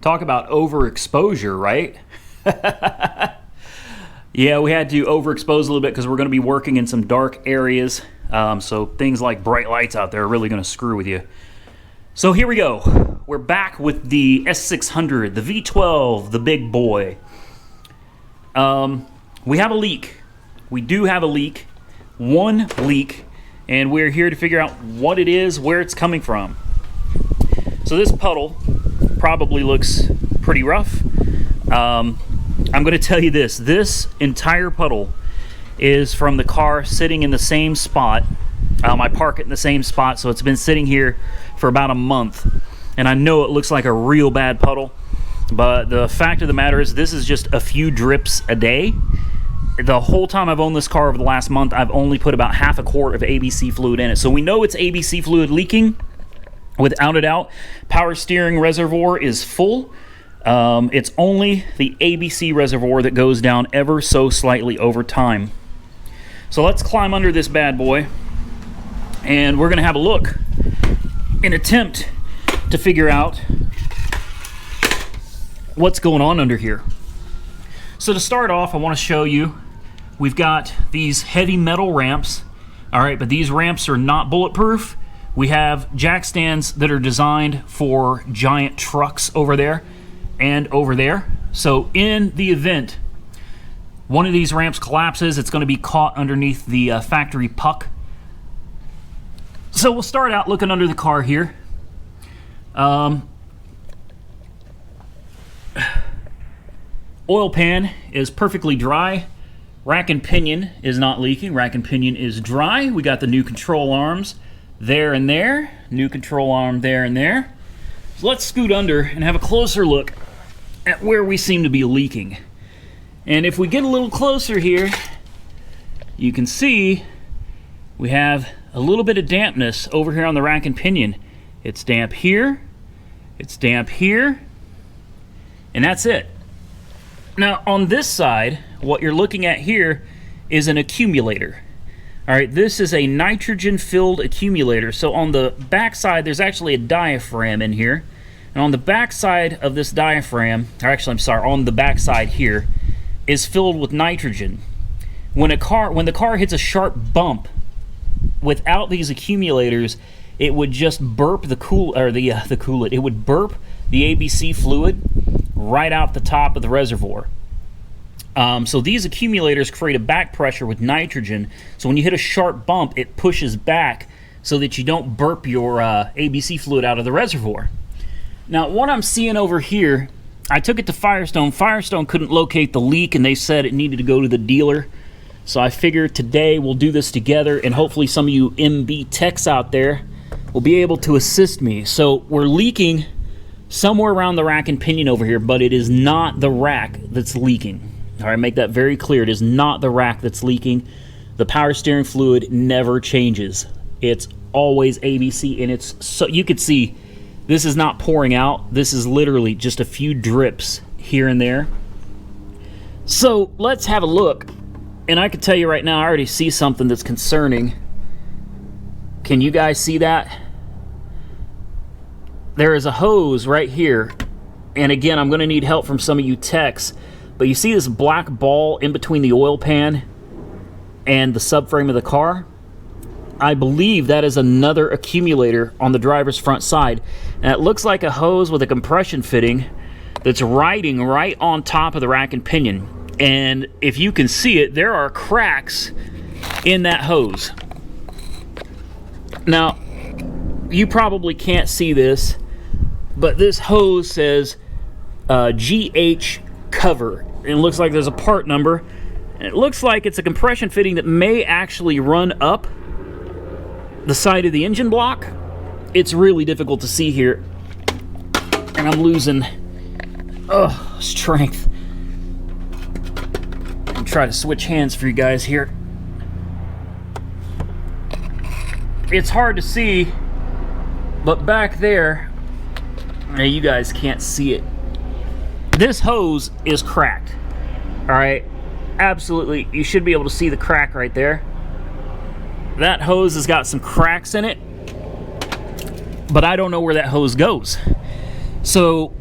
Talk about overexposure, right? Yeah, we had to overexpose a little bit because we're going to be working in some dark areas. So things like bright lights out there are really going to screw with you. So here we go. We're back with the S600, the V12, the big boy. We have a leak. We do have a leak. One leak. And we're here to figure out what it is, where it's coming from. So this puddle probably looks pretty rough. I'm going to tell you this. This entire puddle is from the car sitting in the same spot. I park it in the same spot, so it's been sitting here for about a month. And I know it looks like a real bad puddle, but the fact of the matter is this is just a few drips a day. The whole time I've owned this car over the last month, I've only put about half a quart of ABC fluid in it. So we know it's ABC fluid leaking, without a doubt. Power steering reservoir is full. It's only the ABC reservoir that goes down ever so slightly over time. So let's climb under this bad boy, and we're going to have a look, an attempt to figure out what's going on under here. So to start off, I want to show you, we've got these heavy metal ramps. All right, but these ramps are not bulletproof. We have jack stands that are designed for giant trucks over there and over there. So in the event one of these ramps collapses, it's going to be caught underneath the factory puck. So we'll start out looking under the car here. Oil pan is perfectly dry. Rack and pinion is not leaking. Rack and pinion is dry. We got the new control arms there and there. New control arm there and there. So let's scoot under and have a closer look at where we seem to be leaking. And if we get a little closer here, you can see we have a little bit of dampness over here on the rack and pinion. It's damp here, it's damp here, and that's it. Now on this side, what you're looking at here is an accumulator. All right, this is a nitrogen-filled accumulator. So on the back side, there's actually a diaphragm in here. And on the back side of this diaphragm, or actually, I'm sorry, on the back side here, is filled with nitrogen. When the car hits a sharp bump, without these accumulators, it would just burp the coolant. It would burp the ABC fluid right out the top of the reservoir. So these accumulators create a back pressure with nitrogen. So when you hit a sharp bump, it pushes back so that you don't burp your ABC fluid out of the reservoir. Now, what I'm seeing over here, I took it to Firestone. Firestone couldn't locate the leak, and they said it needed to go to the dealer. So I figured today we'll do this together, and hopefully some of you MB techs out there will be able to assist me. So we're leaking somewhere around the rack and pinion over here, but it is not the rack that's leaking. All right, make that very clear. It is not the rack that's leaking. The power steering fluid never changes. It's always ABC, and it's so you could see this is not pouring out. This is literally just a few drips here and there. So let's have a look. And I can tell you right now, I already see something that's concerning. Can you guys see that? There is a hose right here. And again, I'm going to need help from some of you techs. But you see this black ball in between the oil pan and the subframe of the car? I believe that is another accumulator on the driver's front side. And it looks like a hose with a compression fitting that's riding right on top of the rack and pinion. And if you can see it, there are cracks in that hose. Now, you probably can't see this, but this hose says GH cover. And it looks like there's a part number. And it looks like it's a compression fitting that may actually run up the side of the engine block. It's really difficult to see here, and I'm losing strength. I'll try to switch hands for you guys here. It's hard to see, but back there, you guys can't see it. This hose is cracked. All right, absolutely, you should be able to see the crack right there. That hose has got some cracks in it, but I don't know where that hose goes. So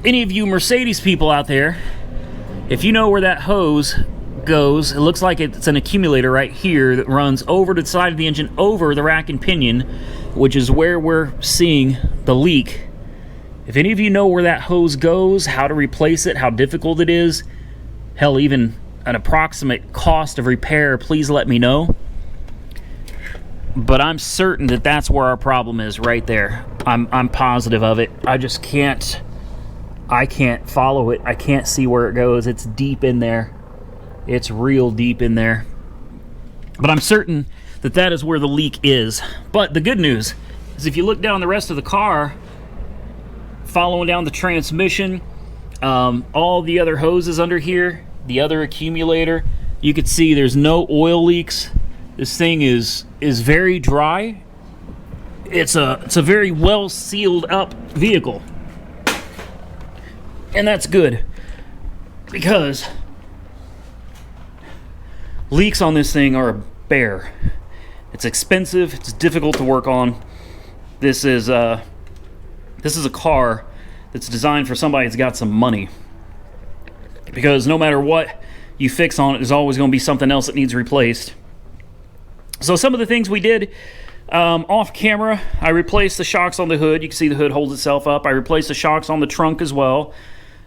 any of you Mercedes people out there, if you know where that hose goes, it looks like it's an accumulator right here that runs over to the side of the engine, over the rack and pinion, which is where we're seeing the leak. If any of you know where that hose goes, how to replace it, how difficult it is, hell, even an approximate cost of repair, please let me know. But I'm certain that that's where our problem is, right there. I'm positive of it. I just can't follow it. I can't see where it goes. It's deep in there. It's real deep in there. But I'm certain that that is where the leak is. But the good news is if you look down the rest of the car, following down the transmission, all the other hoses under here, the other accumulator, you can see there's no oil leaks. This thing is very dry. It's a very well sealed up vehicle. And that's good, because leaks on this thing are a bear. It's expensive, it's difficult to work on. This is a car that's designed for somebody that's got some money, because no matter what you fix on it, there's always going to be something else that needs replaced. So some of the things we did off camera, I replaced the shocks on the hood. You can see the hood holds itself up. I replaced the shocks on the trunk as well.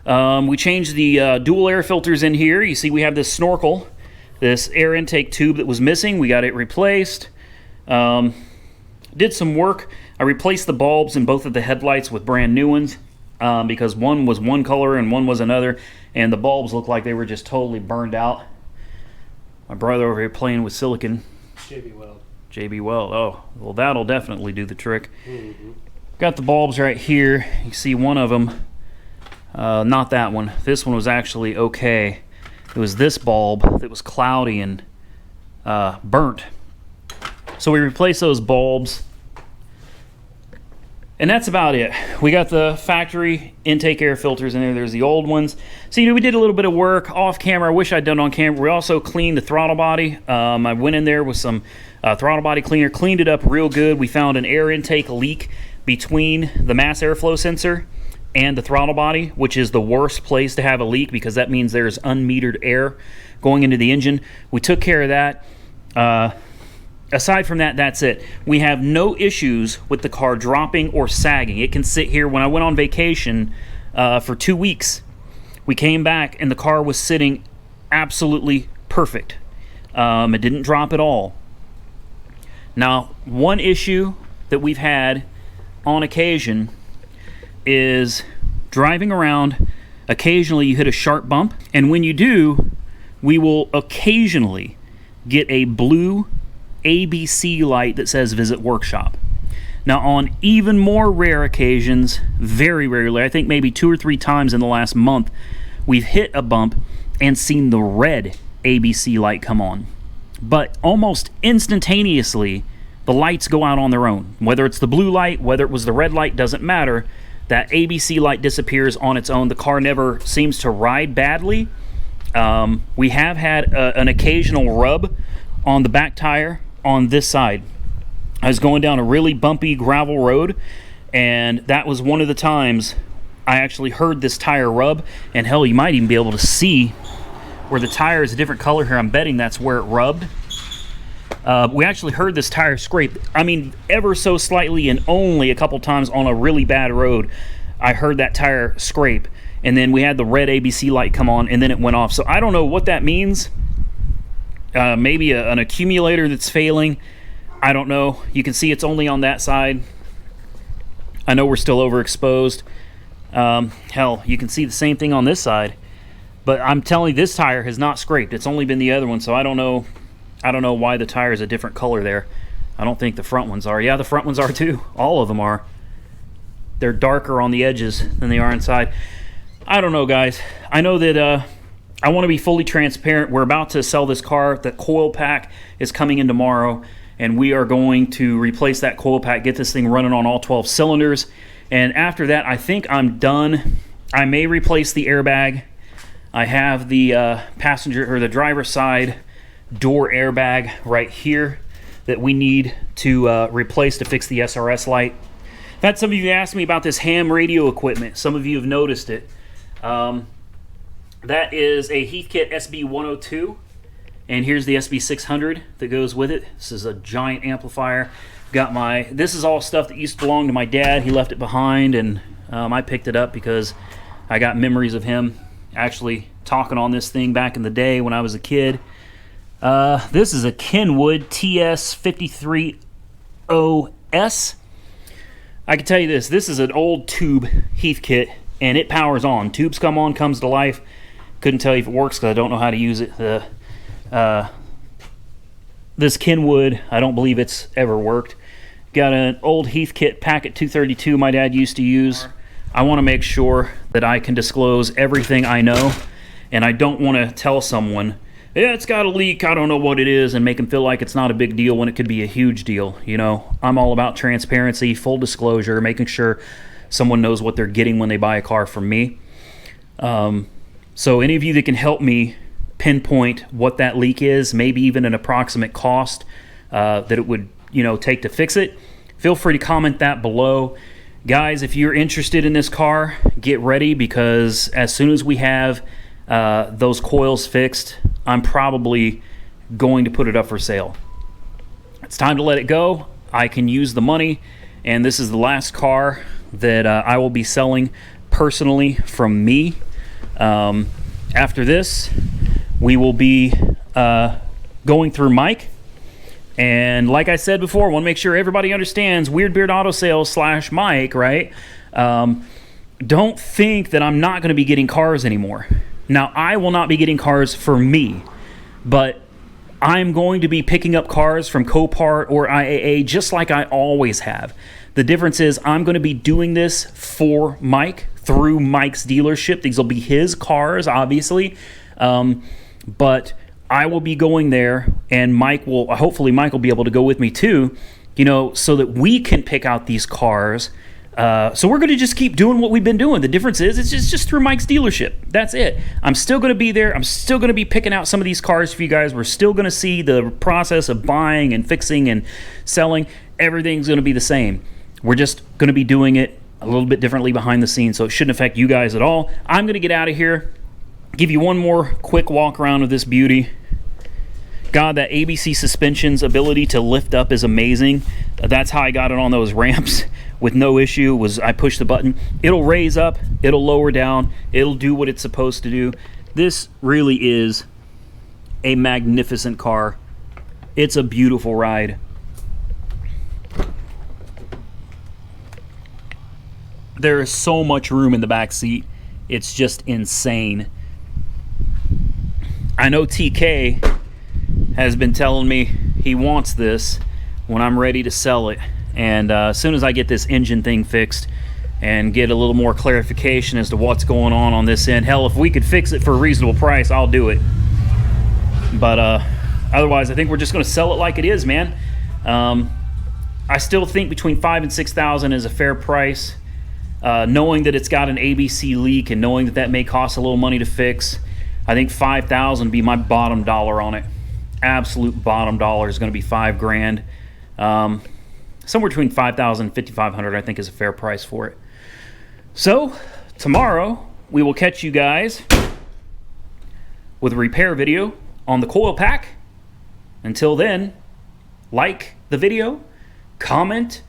We changed the dual air filters in here. You see we have this snorkel, this air intake tube that was missing. We got it replaced. Did some work. I replaced the bulbs in both of the headlights with brand new ones, because one was one color and one was another, and the bulbs looked like they were just totally burned out. My brother over here playing with silicon. JB Weld. JB Weld. Oh, well, that'll definitely do the trick. Got the bulbs right here. You see one of them. Not that one. This one was actually okay. It was this bulb that was cloudy and burnt. So we replaced those bulbs. And that's about it. We got the factory intake air filters in there. There's the old ones. So, we did a little bit of work off camera. I wish I'd done it on camera. We also cleaned the throttle body. I went in there with some throttle body cleaner, cleaned it up real good. We found an air intake leak between the mass airflow sensor and the throttle body, which is the worst place to have a leak, because that means there's unmetered air going into the engine. We took care of that. Aside from that, that's it. We have no issues with the car dropping or sagging. It can sit here. When I went on vacation for 2 weeks, we came back and the car was sitting absolutely perfect. It didn't drop at all. Now, one issue that we've had on occasion is driving around. Occasionally you hit a sharp bump, and when you do, we will occasionally get a blue ABC light that says visit workshop. Now, on even more rare occasions, very rarely, I think maybe 2 or 3 times in the last month, we've hit a bump and seen the red ABC light come on. But almost instantaneously, the lights go out on their own. Whether it's the blue light, whether it was the red light, doesn't matter. That ABC light disappears on its own. The car never seems to ride badly. We have had an occasional rub on the back tire on this side. I was going down a really bumpy gravel road, and that was one of the times I actually heard this tire rub. And hell, you might even be able to see where the tire is a different color here. I'm betting that's where it rubbed. We actually heard this tire scrape. I mean, ever so slightly, and only a couple times on a really bad road, I heard that tire scrape. And then we had the red ABC light come on, and then it went off. So I don't know what that means. Maybe an accumulator that's failing. I don't know. You can see it's only on that side. I know we're still overexposed. Hell, you can see the same thing on this side. But I'm telling you, this tire has not scraped. It's only been the other one, so I don't know why the tire is a different color there. I don't think the front ones are. Yeah, the front ones are too. All of them are. They're darker on the edges than they are inside. I don't know, guys. I know that I want to be fully transparent. We're about to sell this car. The coil pack is coming in tomorrow, and we are going to replace that coil pack, get this thing running on all 12 cylinders. And after that, I think I'm done. I may replace the airbag. I have the passenger or the driver's side door airbag right here that we need to replace to fix the SRS light. Had some of you ask me about this ham radio equipment. Some of you have noticed it. That is a Heathkit SB102, and here's the SB600 that goes with it. This is a giant amplifier. This is all stuff that used to belong to my dad. He left it behind, and I picked it up because I got memories of him actually talking on this thing back in the day when I was a kid. This is a Kenwood TS530S. I can tell you this is an old tube Heathkit, and it powers on. Tubes come on, comes to life. Couldn't tell you if it works because I don't know how to use it. This Kenwood, I don't believe it's ever worked. Got an old Heathkit Packet 232 my dad used to use. I want to make sure that I can disclose everything I know, and I don't want to tell someone, yeah, it's got a leak, I don't know what it is, and make them feel like it's not a big deal when it could be a huge deal. You know, I'm all about transparency, full disclosure, making sure someone knows what they're getting when they buy a car from me. So any of you that can help me pinpoint what that leak is, maybe even an approximate cost that it would, take to fix it, feel free to comment that below. Guys, if you're interested in this car, get ready, because as soon as we have those coils fixed, I'm probably going to put it up for sale. It's time to let it go. I can use the money, and this is the last car that I will be selling personally from me. After this, we will be going through Mike. And like I said before, I want to make sure everybody understands Weird Beard Auto Sales / Mike, right? Don't think that I'm not going to be getting cars anymore. Now, I will not be getting cars for me, but I'm going to be picking up cars from Copart or IAA just like I always have. The difference is I'm going to be doing this for Mike through Mike's dealership. These will be his cars, obviously, but I will be going there, and hopefully Mike will be able to go with me too, so that we can pick out these cars. So we're going to just keep doing what we've been doing. The difference is it's just through Mike's dealership. That's it. I'm still going to be there. I'm still going to be picking out some of these cars for you guys. We're still going to see the process of buying and fixing and selling. Everything's going to be the same. We're just going to be doing it a little bit differently behind the scenes, so it shouldn't affect you guys at all. I'm going to get out of here, give you one more quick walk around of this beauty. God, that ABC suspension's ability to lift up is amazing. That's how I got it on those ramps with no issue. Was I push the button, it'll raise up, it'll lower down, it'll do what it's supposed to do. This really is a magnificent car. It's a beautiful ride. There is so much room in the back seat. It's just insane. I know TK has been telling me he wants this when I'm ready to sell it. And as soon as I get this engine thing fixed and get a little more clarification as to what's going on this end, hell, if we could fix it for a reasonable price, I'll do it. But otherwise, I think we're just going to sell it like it is, man. I still think between $5,000 and $6,000 is a fair price. Knowing that it's got an ABC leak and knowing that may cost a little money to fix, I think $5,000 would be my bottom dollar on it. Absolute bottom dollar is going to be $5,000. Somewhere between $5,000 and $5,500 I think is a fair price for it. So tomorrow we will catch you guys with a repair video on the coil pack. Until then, like the video, comment.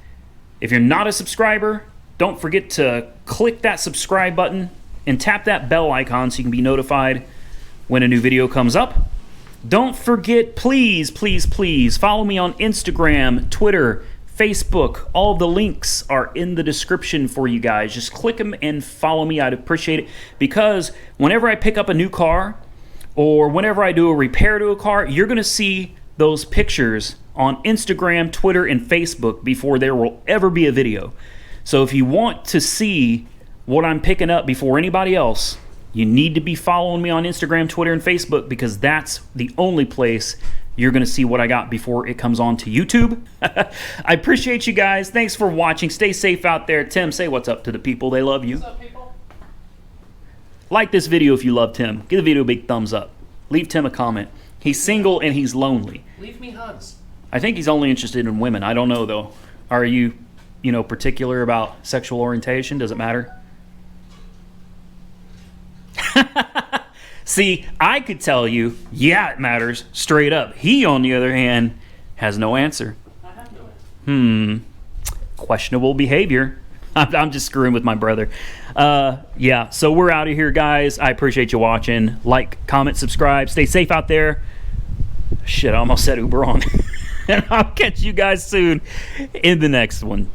If you're not a subscriber, don't forget to click that subscribe button and tap that bell icon so you can be notified when a new video comes up. Don't forget, please, please, please, follow me on Instagram, Twitter, Facebook. All of the links are in the description for you guys. Just click them and follow me. I'd appreciate it, because whenever I pick up a new car or whenever I do a repair to a car, you're going to see those pictures on Instagram, Twitter, and Facebook before there will ever be a video. So if you want to see what I'm picking up before anybody else, you need to be following me on Instagram, Twitter, and Facebook, because that's the only place you're going to see what I got before it comes on to YouTube. I appreciate you guys. Thanks for watching. Stay safe out there. Tim, say what's up to the people. They love you. What's up, people? Like this video if you love Tim. Give the video a big thumbs up. Leave Tim a comment. He's single and he's lonely. Leave me hugs. I think he's only interested in women. I don't know, though. Are you particular about sexual orientation? Does it matter? See, I could tell you, yeah, it matters, straight up. He, on the other hand, has no answer. I have no answer. Questionable behavior. I'm just screwing with my brother. Yeah, so we're out of here, guys. I appreciate you watching. Like, comment, subscribe. Stay safe out there. Shit, I almost said Uber on. And I'll catch you guys soon in the next one.